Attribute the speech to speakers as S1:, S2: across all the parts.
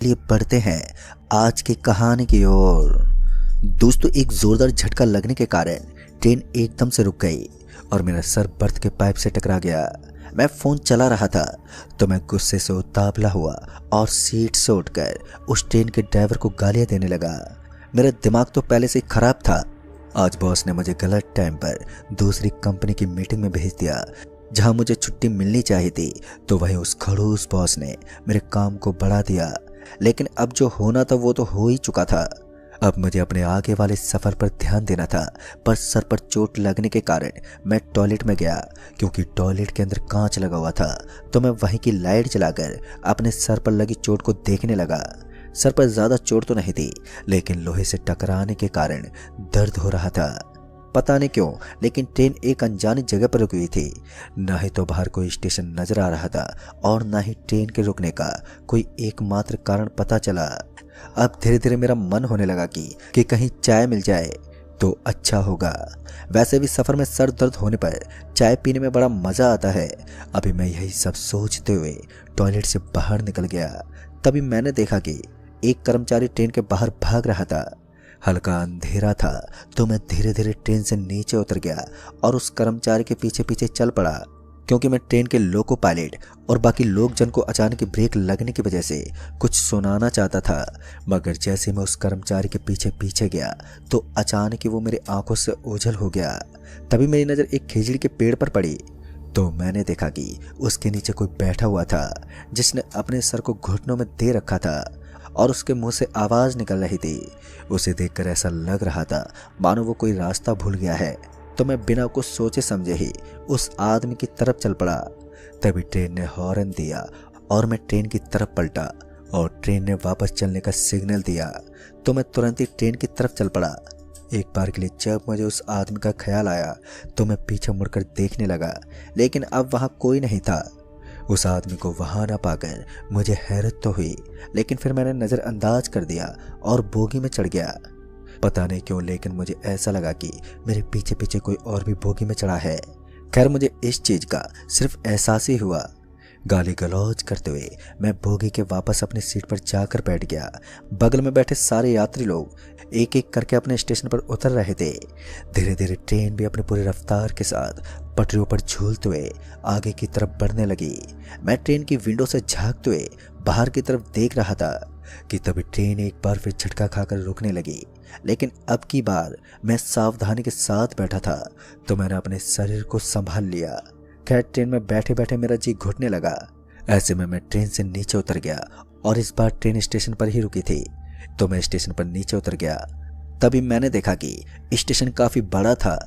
S1: लिए बढ़ते हैं आज की कहानी की ओर। दोस्तों, एक जोरदार झटका लगने के कारण ट्रेन एकदम से रुक गई और मेरा सर बर्थ के पाइप से टकरा गया। मैं फोन चला रहा था तो मैं गुस्से से उतावला हुआ और सीट से उठकर उस ट्रेन के ड्राइवर को गालियां देने लगा। मेरा दिमाग तो पहले से ही खराब था। आज बॉस ने मुझे गलत टाइम पर दूसरी कंपनी की मीटिंग में भेज दिया जहां मुझे छुट्टी मिलनी चाहिए थी, तो वहीं उस खड़ूस बॉस ने मेरे काम को बढ़ा दिया। लेकिन अब जो होना था वो तो हो ही चुका था। अब मुझे अपने आगे वाले सफर पर ध्यान देना था, पर सर पर चोट लगने के कारण मैं टॉयलेट में गया। क्योंकि टॉयलेट के अंदर कांच लगा हुआ था तो मैं वहीं की लाइट जलाकर अपने सर पर लगी चोट को देखने लगा। सर पर ज्यादा चोट तो नहीं थी, लेकिन लोहे से टकराने के कारण दर्द हो रहा था। पता नहीं क्यों, लेकिन ट्रेन एक अनजानी जगह पर रुकी हुई थी। न ही तो बाहर कोई स्टेशन नजर आ रहा था और न ही ट्रेन के रुकने का कोई एकमात्र कारण पता चला। अब धीरे धीरे मेरा मन होने लगा कि कहीं चाय मिल जाए तो अच्छा होगा। वैसे भी सफर में सर दर्द होने पर चाय पीने में बड़ा मजा आता है। अभी मैं यही सब सोचते हुए टॉयलेट से बाहर निकल गया। तभी मैंने देखा कि एक कर्मचारी ट्रेन के बाहर भाग रहा था। हल्का अंधेरा था तो मैं धीरे धीरे ट्रेन से नीचे उतर गया और उस कर्मचारी के पीछे पीछे चल पड़ा। क्योंकि मैं ट्रेन के लोको पायलट और बाकी लोग जन को अचानक ब्रेक लगने की वजह से कुछ सुनाना चाहता था। मगर जैसे मैं उस कर्मचारी के पीछे पीछे गया तो अचानक ही वो मेरी आंखों से ओझल हो गया। तभी मेरी नज़र एक खिजड़ी के पेड़ पर पड़ी तो मैंने देखा कि उसके नीचे कोई बैठा हुआ था जिसने अपने सर को घुटनों में दे रखा था और उसके मुंह से आवाज निकल रही थी। उसे देखकर ऐसा लग रहा था मानो वो कोई रास्ता भूल गया है। तो मैं बिना कुछ सोचे समझे ही उस आदमी की तरफ चल पड़ा। तभी ट्रेन ने हॉर्न दिया और मैं ट्रेन की तरफ पलटा और ट्रेन ने वापस चलने का सिग्नल दिया तो मैं तुरंत ही ट्रेन की तरफ चल पड़ा। एक बार के लिए जब मुझे उस आदमी का ख्याल आया तो मैं पीछे मुड़कर देखने लगा, लेकिन अब वहां कोई नहीं था। उस आदमी को वहां ना पाकर मुझे हैरत तो हुई, लेकिन फिर मैंने नज़रअंदाज कर दिया और बोगी में चढ़ गया। पता नहीं क्यों, लेकिन मुझे ऐसा लगा कि मेरे पीछे पीछे कोई और भी बोगी में चढ़ा है। खैर, मुझे इस चीज का सिर्फ एहसास ही हुआ। गाली गलौज करते हुए मैं बोगी के वापस अपनी सीट पर जाकर बैठ गया। बगल में बैठे सारे यात्री लोग एक एक करके अपने स्टेशन पर उतर रहे थे। धीरे धीरे ट्रेन भी अपनी पूरी रफ्तार के साथ पटरियों पर झूलते हुए आगे की तरफ बढ़ने लगी। मैं ट्रेन की विंडो से झांकते हुए बाहर की तरफ देख रहा था कि तभी ट्रेन एक बार फिर झटका खाकर रुकने लगी। लेकिन अब की बार मैं सावधानी के साथ बैठा था तो मैंने अपने शरीर को संभाल लिया। खैर, ट्रेन में बैठे बैठे मेरा जी घुटने लगा। ऐसे में मैं ट्रेन से नीचे उतर गया और इस बार ट्रेन स्टेशन पर ही रुकी थी तो मैं स्टेशन पर नीचे उतर गया। तभी मैंने देखा कि स्टेशन काफी बड़ा था,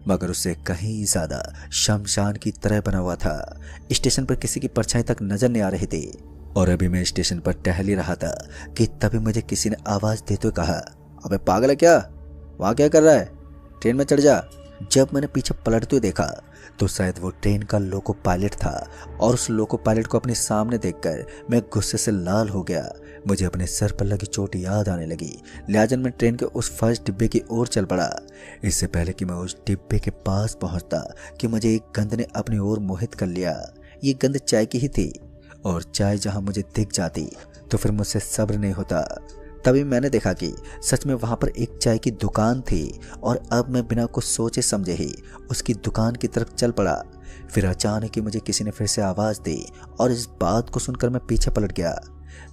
S1: मगर उससे कहीं ज्यादा शमशान की तरह बना हुआ था। स्टेशन पर किसी की परछाई तक नजर नहीं आ रही थी और अभी मैं स्टेशन पर टहल ही रहा था कि तभी मुझे किसी ने आवाज देते हुए कहा, अबे पागल है क्या? वहां क्या कर रहा है? ट्रेन में चढ़ जा। जब मैंने पीछे पलटते हुए देखा तो शायद वो ट्रेन का लोको पायलट था और उस लोको पायलट को अपने सामने देखकर मैं गुस्से से लाल हो गया। मुझे अपने सर पर लगी चोट याद आने लगी, लिहाजा मैं ट्रेन के उस फर्स्ट डिब्बे की ओर चल पड़ा। इससे पहले कि मैं उस डिब्बे के पास पहुंचता कि मुझे एक गंध ने अपनी ओर मोहित कर लिया। ये गंध चाय की ही थी और चाय जहां मुझे दिख जाती तो फिर मुझसे सब्र नहीं होता। तभी मैंने देखा कि सच में वहां पर एक चाय की दुकान थी और अब मैं बिना कुछ सोचे समझे ही उसकी दुकान की तरफ चल पड़ा। फिर अचानक ही मुझे किसी ने फिर से आवाज दी और इस बात को सुनकर मैं पीछे पलट गया।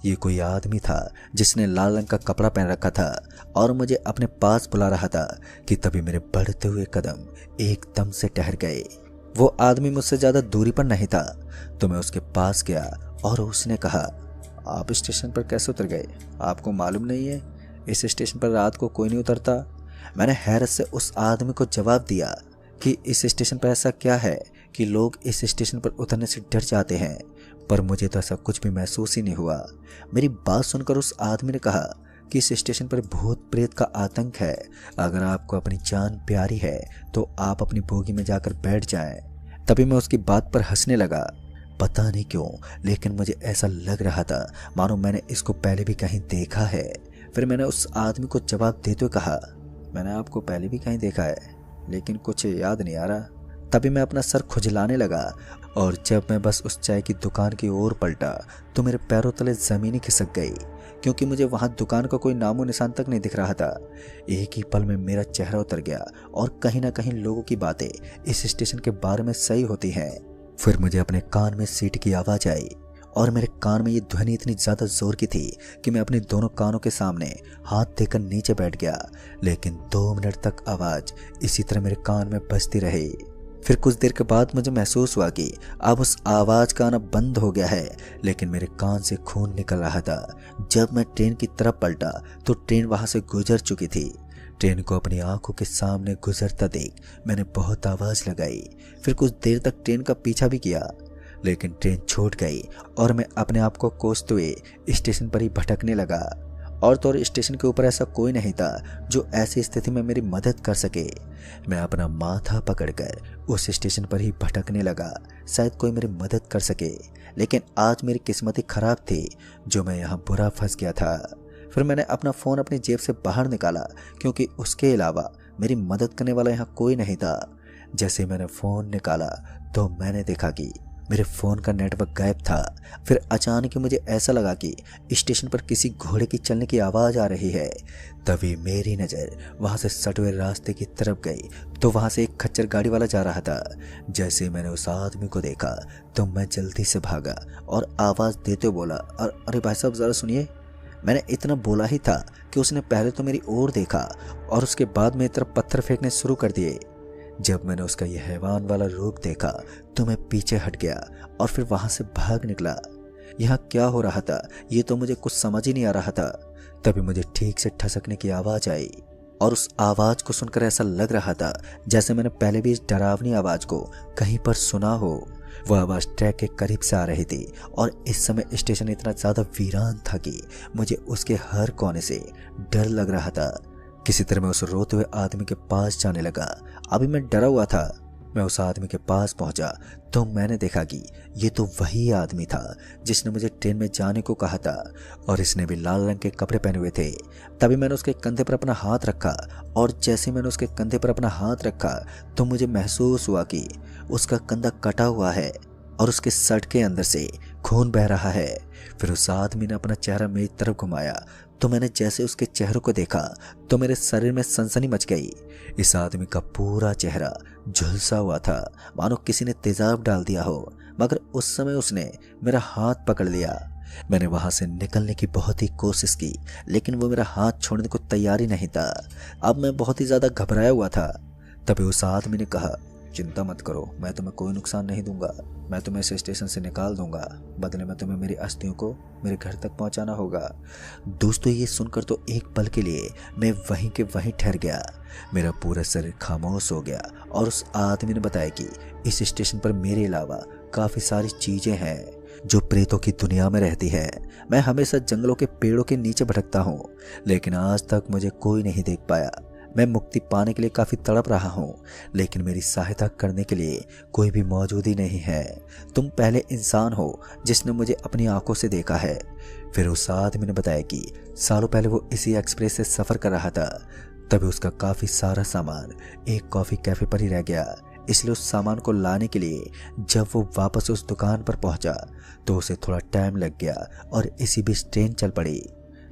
S1: ये कोई आदमी था जिसने लाल रंग का कपड़ा पहन रखा था और मुझे अपने पास बुला रहा था कि तभी मेरे बढ़ते हुए कदम एकदम से ठहर गए। वो आदमी मुझसे ज्यादा दूरी पर नहीं था तो मैं उसके पास गया और उसने कहा, आप स्टेशन पर कैसे उतर गए? आपको मालूम नहीं है इस स्टेशन पर रात को कोई नहीं उतरता? मैंने हैरत से उस आदमी को जवाब दिया कि इस स्टेशन पर ऐसा क्या है कि लोग इस स्टेशन पर उतरने से डर जाते हैं, पर मुझे तो ऐसा कुछ भी महसूस ही नहीं हुआ। मेरी बात सुनकर उस आदमी ने कहा कि इस स्टेशन पर भूत प्रेत का आतंक है। अगर आपको अपनी जान प्यारी है तो आप अपनी बोगी में जाकर बैठ जाएं। तभी मैं उसकी बात पर हंसने लगा। पता नहीं क्यों, लेकिन मुझे ऐसा लग रहा था मानो मैंने इसको पहले भी कहीं देखा है। फिर मैंने उस आदमी को जवाब देते हुए कहा, मैंने आपको पहले भी कहीं देखा है, लेकिन कुछ याद नहीं आ रहा। तभी मैं अपना सर खुजलाने लगा और जब मैं बस उस चाय की दुकान की ओर पलटा तो मेरे पैरों तले जमीन ही खिसक गई, क्योंकि मुझे वहां दुकान का कोई नामो निशान तक नहीं दिख रहा था। एक ही पल में मेरा चेहरा उतर गया और कहीं ना कहीं लोगों की बातें इस स्टेशन के बारे में सही होती हैं। फिर मुझे अपने कान में सीटी की आवाज आई और मेरे कान में ये ध्वनि इतनी ज्यादा जोर की थी कि मैं अपने दोनों कानों के सामने हाथ देकर नीचे बैठ गया। लेकिन 2 मिनट तक आवाज इसी तरह मेरे कान में बजती रही। फिर कुछ देर के बाद मुझे महसूस हुआ कि अब उस आवाज का आना बंद हो गया है, लेकिन मेरे कान से खून निकल रहा था। जब मैं ट्रेन की तरफ पलटा तो ट्रेन वहां से गुजर चुकी थी। ट्रेन को अपनी आंखों के सामने गुजरता देख मैंने बहुत आवाज लगाई। फिर कुछ देर तक ट्रेन का पीछा भी किया, लेकिन ट्रेन छूट गई और मैं अपने आप को कोसते हुए स्टेशन पर ही भटकने लगा। और तो और स्टेशन के ऊपर ऐसा कोई नहीं था जो ऐसी स्थिति में मेरी मदद कर सके। मैं अपना माथा पकड़कर उस स्टेशन पर ही भटकने लगा, शायद कोई मेरी मदद कर सके। लेकिन आज मेरी किस्मत ही खराब थी जो मैं यहाँ बुरा फंस गया था। फिर मैंने अपना फ़ोन अपनी जेब से बाहर निकाला, क्योंकि उसके अलावा मेरी मदद करने वाला यहाँ कोई नहीं था। जैसे मैंने फ़ोन निकाला तो मैंने देखा कि मेरे फ़ोन का नेटवर्क गायब था। फिर अचानक ही मुझे ऐसा लगा कि स्टेशन पर किसी घोड़े की चलने की आवाज़ आ रही है। तभी मेरी नज़र वहाँ से सटे हुए रास्ते की तरफ गई तो वहाँ से एक खच्चर गाड़ी वाला जा रहा था। जैसे मैंने उस आदमी को देखा तो मैं जल्दी से भागा और आवाज़ देते बोला, अरे भाई साहब ज़रा सुनिए। मैंने इतना बोला ही था कि उसने पहले तो मेरी ओर देखा और उसके बाद मेरी तरफ पत्थर फेंकने शुरू कर दिए। जब मैंने उसका यह हैवान वाला रूप देखा तो मैं पीछे हट गया और फिर वहां से भाग निकला। यहाँ क्या हो रहा था ये तो मुझे कुछ समझ ही नहीं आ रहा था। तभी मुझे ठीक से ठसकने की आवाज आई और उस आवाज को सुनकर ऐसा लग रहा था जैसे मैंने पहले भी इस डरावनी आवाज को कहीं पर सुना हो। वह आवाज ट्रैक के करीब से आ रही थी और इस समय स्टेशन इतना ज्यादा वीरान था कि मुझे उसके हर कोने से डर लग रहा था। किसी तरह मैं उस रोते हुए आदमी के पास जाने लगा। अभी मैं डरा हुआ था। मैं उस आदमी के पास पहुंचा तो मैंने देखा कि ये तो वही आदमी था जिसने मुझे ट्रेन में जाने को कहा था और इसने भी लाल रंग के कपड़े पहने हुए थे। तभी मैंने उसके कंधे पर अपना हाथ रखा और जैसे मैंने उसके कंधे पर अपना हाथ रखा तो मुझे महसूस हुआ कि उसका कंधा कटा हुआ है और उसके शर्ट के अंदर से खून बह रहा है। फिर उस आदमी ने अपना चेहरा मेरी तरफ घुमाया तो मैंने जैसे उसके चेहरे को देखा तो मेरे शरीर में सनसनी मच गई। इस आदमी का पूरा चेहरा झुलसा हुआ था, मानो किसी ने तेजाब डाल दिया हो। मगर उस समय उसने मेरा हाथ पकड़ लिया। मैंने वहां से निकलने की बहुत ही कोशिश की, लेकिन वो मेरा हाथ छोड़ने को तैयार ही नहीं था। अब मैं बहुत ही ज्यादा घबराया हुआ था। तभी उस आदमी ने कहा, चिंता मत करो, मैं तुम्हें कोई नुकसान नहीं दूंगा। मैं तुम्हें इस स्टेशन से निकाल दूंगा, बदले में तुम्हें मेरी अस्थियों को मेरे घर तक पहुंचाना होगा। दोस्तों ये सुनकर तो एक पल के लिए मैं वहीं के वहीं ठहर गया। मेरा पूरा शरीर खामोश हो गया और उस आदमी ने बताया कि इस स्टेशन पर मेरे अलावा काफ़ी सारी चीज़ें हैं जो प्रेतों की दुनिया में रहती है। मैं हमेशा जंगलों के पेड़ों के नीचे भटकता हूँ, लेकिन आज तक मुझे कोई नहीं देख पाया। मैं मुक्ति पाने के लिए काफ़ी तड़प रहा हूँ, लेकिन मेरी सहायता करने के लिए कोई भी मौजूद ही नहीं है। तुम पहले इंसान हो जिसने मुझे अपनी आंखों से देखा है। फिर उस आदमी ने बताया कि सालों पहले वो इसी एक्सप्रेस से सफ़र कर रहा था। तभी उसका काफ़ी सारा सामान एक कॉफ़ी कैफ़े पर ही रह गया, इसलिए उस सामान को लाने के लिए जब वो वापस उस दुकान पर पहुंचा तो उसे थोड़ा टाइम लग गया और इसी बीच ट्रेन चल पड़ी।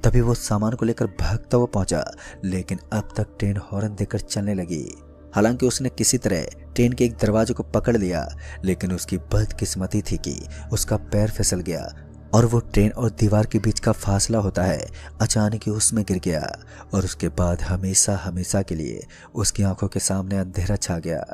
S1: तभी वो सामान को लेकर भागता हुआ पहुंचा, लेकिन अब तक ट्रेन हॉर्न देकर चलने लगी। हालांकि उसने किसी तरह ट्रेन के एक दरवाजे को पकड़ लिया, लेकिन उसकी बदकिस्मती थी कि उसका पैर फिसल गया और वो ट्रेन और दीवार के बीच का फासला होता है, अचानक ही उसमें गिर गया और उसके बाद हमेशा हमेशा के लिए उसकी आंखों के सामने अंधेरा छा गया।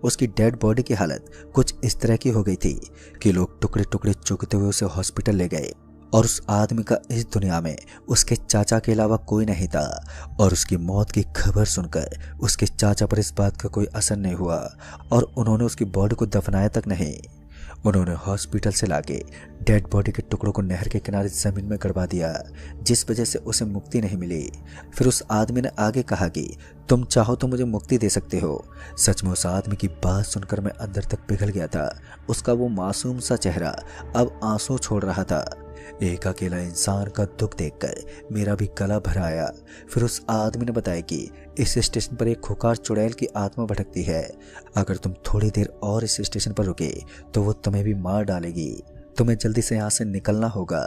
S1: उसकी डेड बॉडी की हालत कुछ इस तरह की हो गई थी कि लोग टुकड़े टुकड़े चुगते हुए उसे हॉस्पिटल ले गए और उस आदमी का इस दुनिया में उसके चाचा के अलावा कोई नहीं था। और उसकी मौत की खबर सुनकर उसके चाचा पर इस बात का कोई असर नहीं हुआ और उन्होंने उसकी बॉडी को दफनाया तक नहीं। उन्होंने हॉस्पिटल से लाके डेड बॉडी के टुकड़ों को नहर के किनारे जमीन में गड़वा दिया, जिस वजह से उसे मुक्ति नहीं मिली। फिर उस आदमी ने आगे कहा कि तुम चाहो तो मुझे मुक्ति दे सकते हो। सच में उस आदमी की बात सुनकर मैं अंदर तक पिघल गया था। उसका वो मासूम सा चेहरा अब आंसू छोड़ रहा था। एक अकेला इंसान का दुख देखकर मेरा भी गला भर आया। फिर उस आदमी ने बताया कि इस स्टेशन पर एक खुखार चुड़ैल की आत्मा भटकती है। अगर तुम थोड़ी देर और इस स्टेशन पर रुके तो वो तुम्हें भी मार डालेगी। तुम्हें जल्दी से यहाँ से निकलना होगा।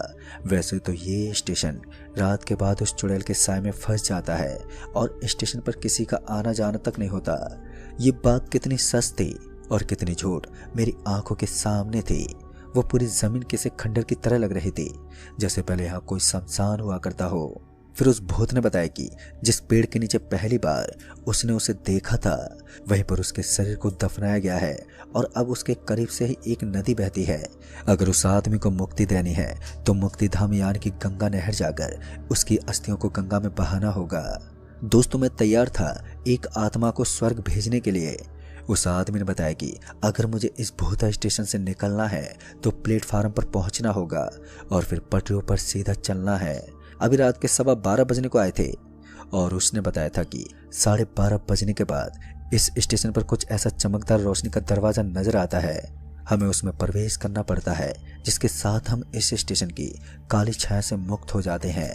S1: वैसे तो ये स्टेशन रात के बाद उस चुड़ैल के साए में फंस जाता है और स्टेशन पर किसी का आना जाना तक नहीं होता। ये बात कितनी सच थी और कितनी झूठ मेरी आंखों के सामने थी। वो पूरी जमीन किसी खंडर की तरह लग रही थी, जैसे पहले यहाँ कोई शमशान हुआ करता हो। फिर उस भूत ने बताया कि जिस पेड़ के नीचे पहली बार उसने उसे देखा था वहीं पर उसके शरीर को दफनाया गया है और अब उसके करीब से ही एक नदी बहती है। अगर उस आदमी को मुक्ति देनी है तो मुक्ति धाम यानी कि गंगा नहर जाकर उसकी अस्थियों को गंगा में बहाना होगा। दोस्तों, मैं तैयार था एक आत्मा को स्वर्ग भेजने के लिए। उस आदमी ने बताया कि अगर मुझे इस भूता स्टेशन से निकलना है तो प्लेटफार्म पर पहुंचना होगा और फिर पटरियों पर सीधा चलना है। अभी रात के 12:15 बजने को आए थे और उसने बताया था कि 12:30 बजने के बाद इस स्टेशन पर कुछ ऐसा चमकदार रोशनी का दरवाजा नजर आता है। हमें उसमें प्रवेश करना पड़ता है, जिसके साथ हम इस स्टेशन की काली छाया से मुक्त हो जाते हैं।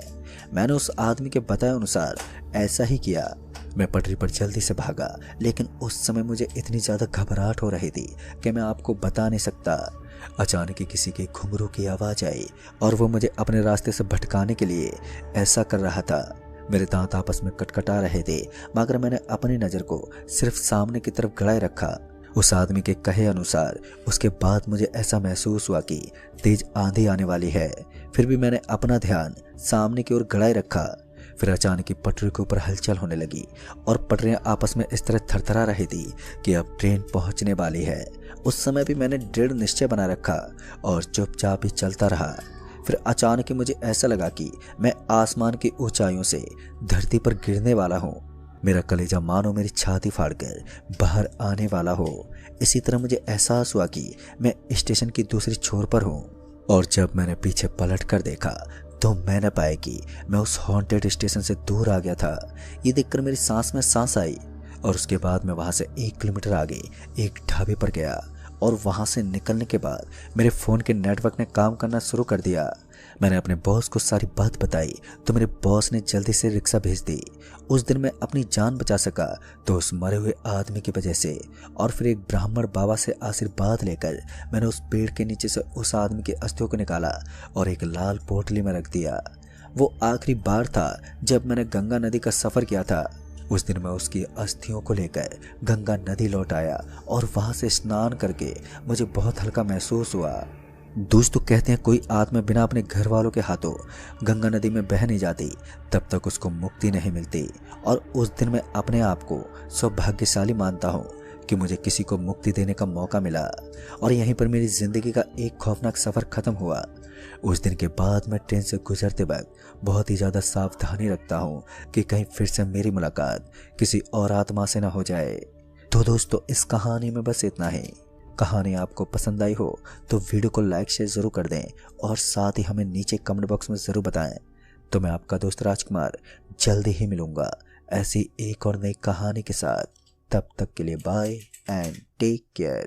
S1: मैंने उस आदमी के बताए अनुसार ऐसा ही किया। मैं पटरी पर जल्दी से भागा, लेकिन उस समय मुझे इतनी ज्यादा घबराहट हो रही थी कि मैं आपको बता नहीं सकता। अचानक ही किसी के घुंघरू की आवाज आई और वो मुझे अपने रास्ते से भटकाने के लिए ऐसा कर रहा था। मेरे दांत आपस में कटकटा रहे थे, मगर मैंने अपनी नजर को सिर्फ सामने की तरफ गड़ाए रखा। उस आदमी के कहे अनुसार उसके बाद मुझे ऐसा महसूस हुआ कि तेज आंधी आने वाली है। फिर भी मैंने अपना ध्यान सामने की ओर गड़ाए रखा। फिर अचानक ही पटरी के ऊपर हलचल होने लगी और पटरियां आपस में इस तरह थरथरा रही थी कि अब ट्रेन पहुंचने वाली है। उस समय भी मैंने दृढ़ निश्चय बना रखा और चुपचाप ही चलता रहा। फिर अचानक ही मुझे ऐसा लगा कि मैं आसमान की ऊंचाइयों से धरती पर गिरने वाला हूँ। मेरा कलेजा मानो मेरी छाती फाड़कर बाहर आने वाला हो। इसी तरह मुझे एहसास हुआ कि मैं स्टेशन की दूसरी छोर पर हूँ और जब मैंने पीछे पलट कर देखा तो मैंने पाया कि मैं उस हॉन्टेड स्टेशन से दूर आ गया था। ये देखकर मेरी सांस में सांस आई और उसके बाद मैं वहां से 1 किलोमीटर आगे एक ढाबे पर गया और वहां से निकलने के बाद मेरे फ़ोन के नेटवर्क ने काम करना शुरू कर दिया। मैंने अपने बॉस को सारी बात बताई तो मेरे बॉस ने जल्दी से रिक्शा भेज दी। उस दिन मैं अपनी जान बचा सका तो उस मरे हुए आदमी की वजह से। और फिर एक ब्राह्मण बाबा से आशीर्वाद लेकर मैंने उस पेड़ के नीचे से उस आदमी के अस्थियों को निकाला और एक लाल पोटली में रख दिया। वो आखिरी बार था जब मैंने गंगा नदी का सफ़र किया था। उस दिन मैं उसकी अस्थियों को लेकर गंगा नदी लौट आया और वहां से स्नान करके मुझे बहुत हल्का महसूस हुआ। दोस्तों, कहते हैं कोई आत्मा बिना अपने घर वालों के हाथों गंगा नदी में बह नहीं जाती तब तक उसको मुक्ति नहीं मिलती। और उस दिन मैं अपने आप को सौभाग्यशाली मानता हूँ कि मुझे किसी को मुक्ति देने का मौका मिला और यहीं पर मेरी जिंदगी का एक खौफनाक सफ़र ख़त्म हुआ। उस दिन के बाद मैं ट्रेन से गुजरते वक्त बहुत ही ज़्यादा सावधानी रखता हूँ कि कहीं फिर से मेरी मुलाकात किसी और आत्मा से ना हो जाए। तो दोस्तों, इस कहानी में बस इतना ही। कहानी आपको पसंद आई हो तो वीडियो को लाइक शेयर ज़रूर कर दें और साथ ही हमें नीचे कमेंट बॉक्स में ज़रूर बताएं। तो मैं आपका दोस्त राजकुमार जल्दी ही मिलूँगा ऐसी एक और नई कहानी के साथ। तब तक के लिए बाय एंड टेक केयर।